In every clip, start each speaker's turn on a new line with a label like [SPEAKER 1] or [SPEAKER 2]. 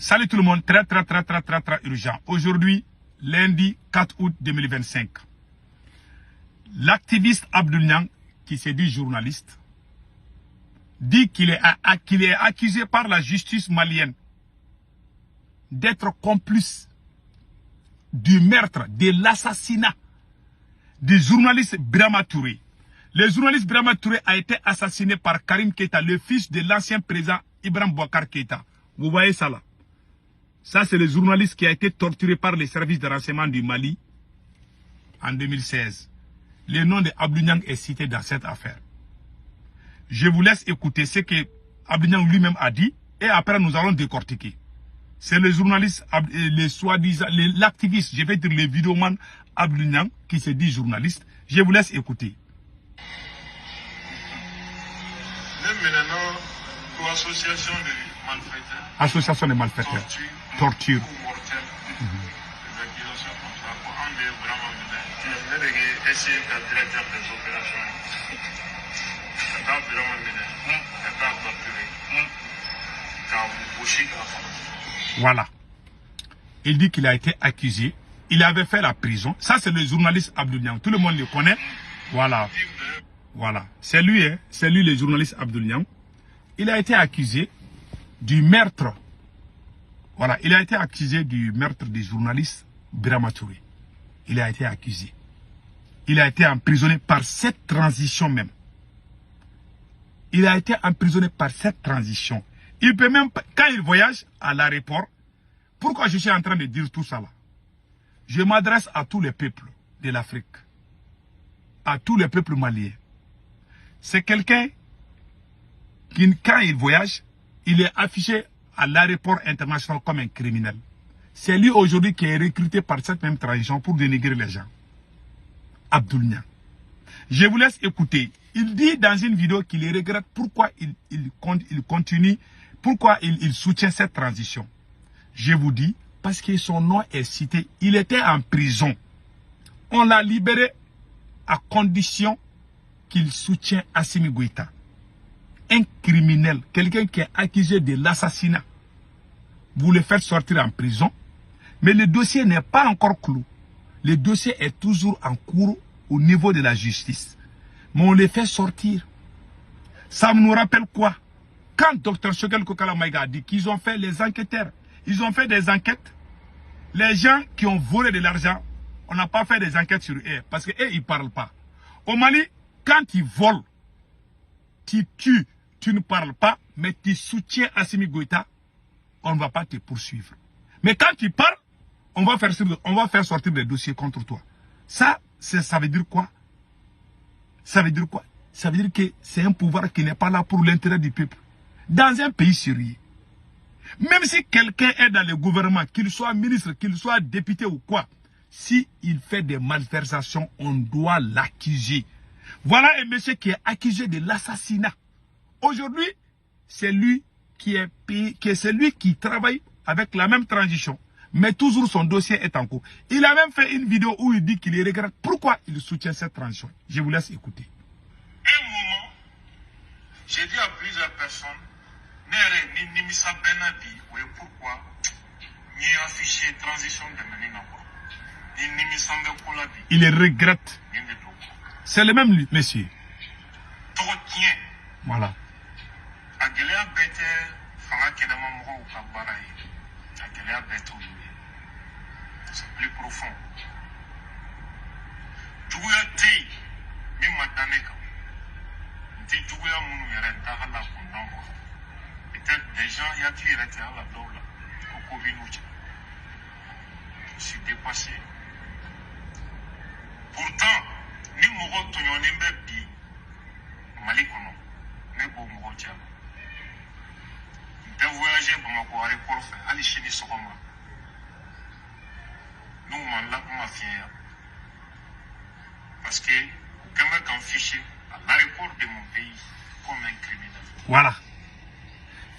[SPEAKER 1] Salut tout le monde, très urgent. Aujourd'hui, lundi 4 août 2025. L'activiste Abdoul Niang, qui s'est dit journaliste, dit qu'il est accusé par la justice malienne d'être complice du meurtre, de l'assassinat du journaliste Birama Touré. Le journaliste Birama Touré a été assassiné par Karim Keïta, le fils de l'ancien président Ibrahim Boubacar Keïta. Vous voyez ça là? Ça, c'est le journaliste qui a été torturé par les services de renseignement du Mali en 2016. Le nom de Abdoul Niang est cité dans cette affaire. Je vous laisse écouter ce que Abdoul Niang lui-même a dit et après nous allons décortiquer. C'est le journaliste, l'activiste, je vais dire le vidéoman Abdoul Niang qui se dit journaliste. Je vous laisse écouter.
[SPEAKER 2] Association de malfaiteurs.
[SPEAKER 1] Association de malfaiteurs. Torture. Voilà. Il dit qu'il a été accusé. Il avait fait la prison. Ça, c'est le journaliste Abdoul Niang. Tout le monde le connaît. Voilà. Voilà. C'est lui, hein. C'est lui le journaliste Abdoul Niang. Il a été accusé du meurtre. Voilà, il a été accusé du meurtre du journaliste Birama Touré. Il a été accusé. Il a été emprisonné par cette transition même. Il a été emprisonné par cette transition. Il peut même, quand il voyage à l'aéroport, pourquoi je suis en train de dire tout ça là? Je m'adresse à tous les peuples de l'Afrique, à tous les peuples maliens. C'est quelqu'un qui, quand il voyage, il est affiché à l'aéroport international comme un criminel. C'est lui aujourd'hui qui est recruté par cette même transition pour dénigrer les gens. Abdoul Niang. Je vous laisse écouter. Il dit dans une vidéo qu'il regrette pourquoi il continue, pourquoi il soutient cette transition. Je vous dis, parce que son nom est cité. Il était en prison. On l'a libéré à condition qu'il soutient Assimi Goïta. Un criminel, quelqu'un qui est accusé de l'assassinat, vous le faites sortir en prison, mais le dossier n'est pas encore clos. Le dossier est toujours en cours au niveau de la justice. Mais on le fait sortir. Ça nous rappelle quoi? Quand Dr Choguel Kokala Maïga a dit qu'ils ont fait les enquêteurs, ils ont fait des enquêtes, les gens qui ont volé de l'argent, on n'a pas fait des enquêtes sur eux, parce qu'eux, ils ne parlent pas. Au Mali, quand ils volent, tu tues, tu ne parles pas, mais tu soutiens Assimi Goïta, on ne va pas te poursuivre. Mais quand tu parles, on va faire sortir des dossiers contre toi. Ça veut dire quoi? Ça veut dire quoi? Ça veut dire que c'est un pouvoir qui n'est pas là pour l'intérêt du peuple. Dans un pays sérieux, même si quelqu'un est dans le gouvernement, qu'il soit ministre, qu'il soit député ou quoi, s'il fait des malversations, on doit l'accuser. Voilà un monsieur qui est accusé de l'assassinat. Aujourd'hui, c'est lui qui est payé, c'est lui qui travaille avec la même transition. Mais toujours son dossier est en cours. Il a même fait une vidéo où il dit qu'il regrette pourquoi il soutient cette transition. Je vous laisse écouter.
[SPEAKER 2] Un moment, j'ai dit à plusieurs personnes, pourquoi ni affiché transition de
[SPEAKER 1] il regrette. C'est le même monsieur. Voilà.
[SPEAKER 2] C'est plus profond. Peut-être des gens y a qui étaient à la doula au Covid. Je suis dépassé. Pourtant, ni Mouro Toyoné Bebi, Malikono, ne beau Mouro Diallo. De voyager pour ma aéroport, aller chez les Sokoma. Nous, on l'a comme affaire. Parce que, quelqu'un qui fiché à l'aéroport de mon pays comme un criminel.
[SPEAKER 1] Voilà.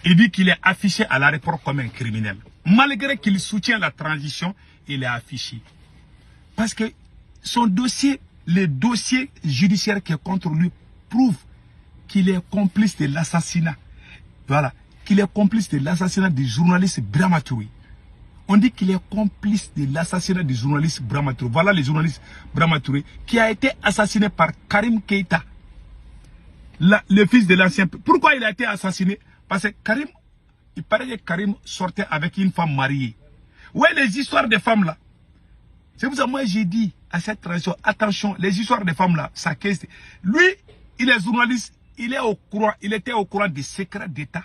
[SPEAKER 1] Il dit qu'il est affiché à l'aéroport comme un criminel. Malgré qu'il soutient la transition, il est affiché. Parce que son dossier, le dossier judiciaire qui est contre lui, prouve qu'il est complice de l'assassinat. Voilà. qu'il est complice de l'assassinat du journaliste Birama Touré. On dit qu'il est complice de l'assassinat du journaliste Birama Touré. Voilà le journaliste Birama Touré qui a été assassiné par Karim Keïta, le fils de l'ancien. Pourquoi il a été assassiné? Parce que Karim, il paraît que Karim sortait avec une femme mariée. Ouais, les histoires des femmes là. C'est pour ça que moi j'ai dit à cette transition, attention, les histoires des femmes là, ça caisse. Lui, il est journaliste, il était au courant des secrets d'État.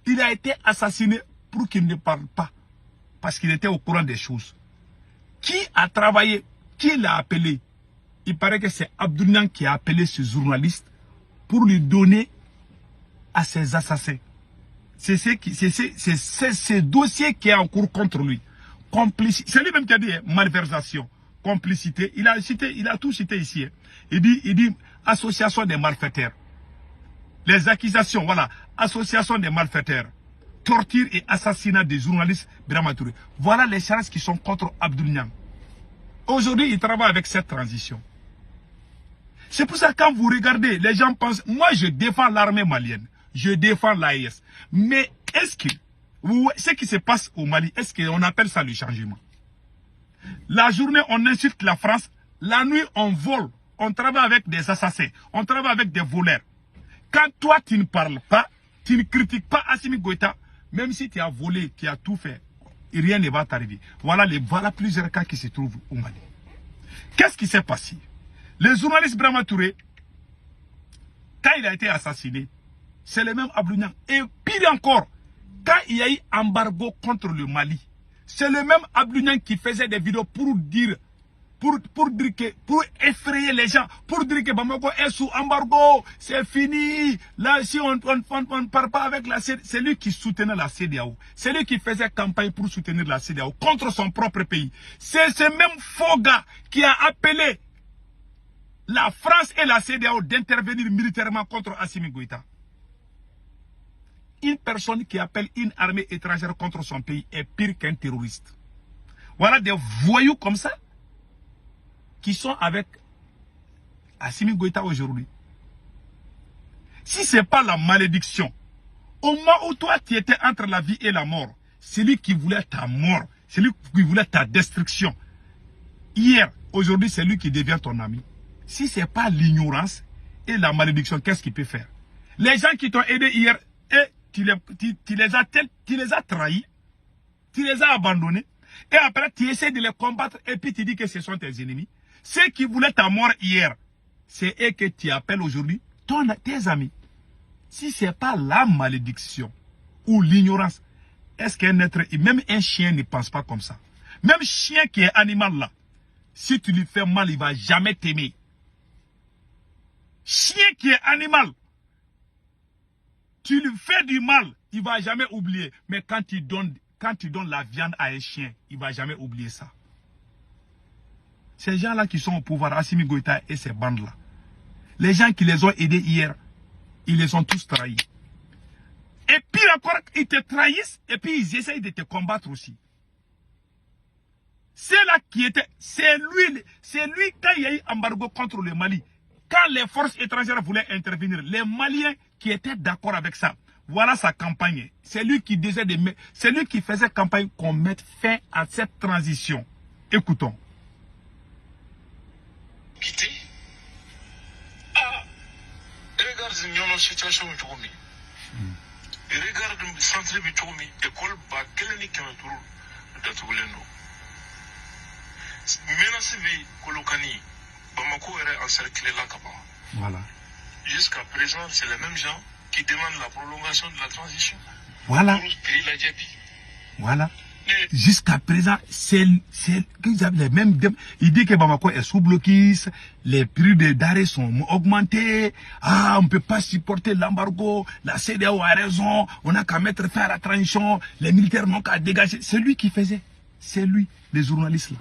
[SPEAKER 1] Il a été assassiné pour qu'il ne parle pas. Parce qu'il était au courant des choses. Qui a travaillé? Qui l'a appelé? Il paraît que c'est Abdounian qui a appelé ce journaliste pour lui donner à ses assassins. C'est ce dossier qui est en cours contre lui. C'est lui-même qui a dit malversation, complicité. Il a tout cité ici. Hein. Il dit association des malfaiteurs. Les accusations, voilà, association des malfaiteurs. Torture et assassinat des journalistes Birama Touré. Voilà les charges qui sont contre Abdounian. Aujourd'hui, il travaille avec cette transition. C'est pour ça que quand vous regardez, les gens pensent, moi je défends l'armée malienne, je défends l'AES. Mais est-ce que, ce qui se passe au Mali, est-ce qu'on appelle ça le changement? La journée, on insulte la France, la nuit, on vole, on travaille avec des assassins, on travaille avec des voleurs. Quand toi, tu ne parles pas, tu ne critiques pas Assimi Goïta, même si tu as volé, tu as tout fait, rien ne va t'arriver. Voilà plusieurs cas qui se trouvent au Mali. Qu'est-ce qui s'est passé? Le journaliste Birama Touré, quand il a été assassiné, c'est le même Abdounian. Et pire encore, quand il y a eu embargo contre le Mali, c'est le même Abdounian qui faisait des vidéos pour dire, pour effrayer les gens, pour dire que Bamako est sous embargo, c'est fini. Là, si on ne part pas avec la CEDEAO, c'est lui qui soutenait la CEDEAO. C'est lui qui faisait campagne pour soutenir la CEDEAO contre son propre pays. C'est ce même faux gars qui a appelé la France et la CEDEAO d'intervenir militairement contre Assimi Goïta. Une personne qui appelle une armée étrangère contre son pays est pire qu'un terroriste. Voilà des voyous comme ça qui sont avec Assimi Goïta aujourd'hui. Si ce n'est pas la malédiction, au moment où toi tu étais entre la vie et la mort, celui qui voulait ta mort, celui qui voulait ta destruction, hier, aujourd'hui, c'est lui qui devient ton ami. Si ce n'est pas l'ignorance et la malédiction, qu'est-ce qu'il peut faire? Les gens qui t'ont aidé hier, et tu les as trahis, tu les as abandonnés, et après tu essaies de les combattre, et puis tu dis que ce sont tes ennemis. Ceux qui voulaient ta mort hier, c'est eux que tu appelles aujourd'hui tes amis. Si ce n'est pas la malédiction ou l'ignorance, est-ce qu'un être, même un chien ne pense pas comme ça? Même chien qui est animal là, si tu lui fais mal, il ne va jamais t'aimer. Chien qui est animal, tu lui fais du mal, il ne va jamais oublier. Mais quand tu donnes la viande à un chien, il ne va jamais oublier ça. Ces gens-là qui sont au pouvoir, Assimi Goïta et ces bandes-là, les gens qui les ont aidés hier, ils les ont tous trahis. Et pire encore, ils te trahissent et puis ils essayent de te combattre aussi. C'est là qui était, c'est lui quand il y a eu embargo contre le Mali, quand les forces étrangères voulaient intervenir, les Maliens qui étaient d'accord avec ça, voilà sa campagne. C'est lui qui disait c'est lui qui faisait campagne qu'on mette fin à cette transition. Écoutons.
[SPEAKER 2] Quitter. Ah, regarde notre situation aujourd'hui. Regarde le centre de Toumi, école bas, quel est le cas de Touleno. Menace de Kolokani, Bamako est encerclé là-bas.
[SPEAKER 1] Voilà.
[SPEAKER 2] Jusqu'à présent, c'est les mêmes gens qui demandent la prolongation de la transition.
[SPEAKER 1] Voilà. Voilà. Jusqu'à présent, c'est les mêmes. Il dit que Bamako est sous blocus, les prix des denrées sont augmentés. Ah, on ne peut pas supporter l'embargo. La CEDEAO a raison. On n'a qu'à mettre fin à la transition. Les militaires n'ont qu'à dégager. C'est lui qui faisait. C'est lui, les journalistes là.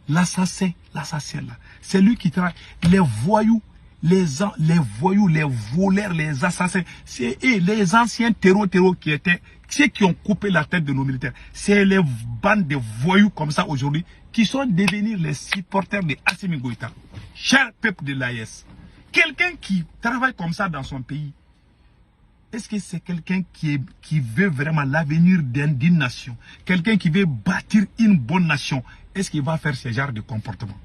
[SPEAKER 1] L'assassin là. C'est lui qui travaille. Les voyous, les voyous, les voleurs, les assassins. C'est les anciens terreaux qui étaient, ceux qui ont coupé la tête de nos militaires. C'est les bandes de voyous comme ça aujourd'hui qui sont devenus les supporters de Assimi Goïta. Cher peuple de l'AES, quelqu'un qui travaille comme ça dans son pays, est-ce que c'est quelqu'un qui veut vraiment l'avenir d'une nation? Quelqu'un qui veut bâtir une bonne nation? Est-ce qu'il va faire ce genre de comportement?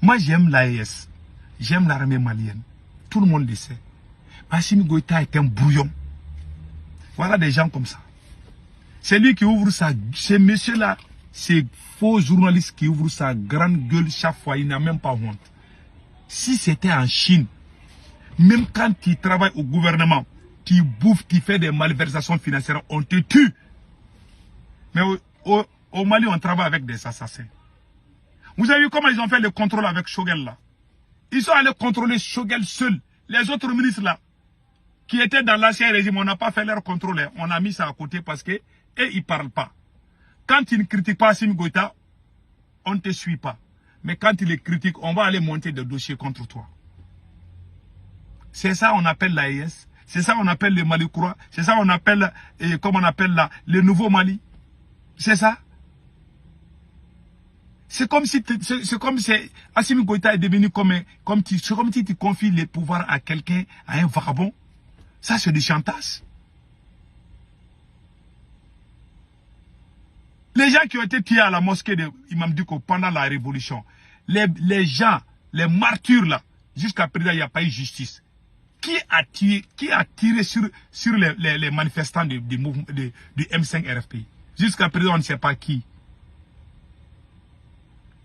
[SPEAKER 1] Moi, j'aime l'AES. J'aime l'armée malienne. Tout le monde le sait. Assimi Goïta est un brouillon. Voilà des gens comme ça. C'est lui qui ouvre sa... Ce monsieur-là, c'est faux journaliste qui ouvre sa grande gueule chaque fois. Il n'a même pas honte. Si c'était en Chine, même quand tu travailles au gouvernement, tu bouffes, tu fais des malversations financières, on te tue. Mais au Mali, on travaille avec des assassins. Vous avez vu comment ils ont fait le contrôle avec Shogel là? Ils sont allés contrôler Shogel seul. Les autres ministres là, qui étaient dans l'ancien régime, on n'a pas fait leur contrôle. On a mis ça à côté parce que ils ne parlent pas. Quand ils ne critiquent pas Assimi Goïta, on ne te suit pas. Mais quand ils les critiquent, on va aller monter des dossiers contre toi. C'est ça qu'on appelle l'AES. C'est ça qu'on appelle le Mali Croix. C'est ça qu'on appelle, comme on appelle là, le nouveau Mali. C'est ça. C'est comme si Assimi Goïta est devenu comme si tu confies les pouvoirs à quelqu'un, à un vagabond. Ça, c'est du chantage. Les gens qui ont été tués à la mosquée de Imam Dicko pendant la révolution, les gens, les martyrs là, jusqu'à présent, il n'y a pas eu justice. Qui a tiré sur les manifestants du M5 RFPI? Jusqu'à présent, on ne sait pas qui.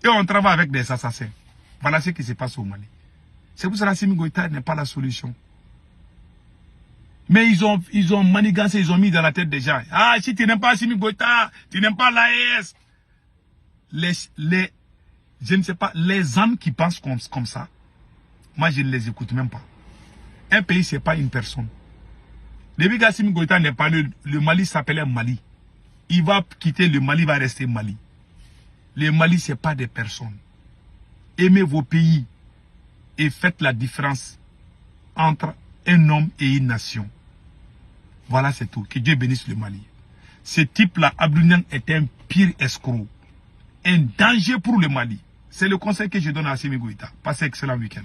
[SPEAKER 1] Et on travaille avec des assassins. Voilà ce qui se passe au Mali. C'est pour ça que Assimi Goïta n'est pas la solution. Mais ils ont manigancé, ils ont mis dans la tête des gens. Ah, si tu n'aimes pas Assimi Goïta, tu n'aimes pas l'AES. Je ne sais pas, les âmes qui pensent comme ça, moi je ne les écoute même pas. Un pays, ce n'est pas une personne. Depuis qu'Assimi Goïta n'est pas le Mali s'appelait Mali. Il va quitter le Mali, il va rester Mali. Le Mali, ce n'est pas des personnes. Aimez vos pays et faites la différence entre un homme et une nation. Voilà, c'est tout. Que Dieu bénisse le Mali. Ce type-là, Abdou Niang, est un pire escroc. Un danger pour le Mali. C'est le conseil que je donne à Assimi Goïta. Passez un excellent week-end.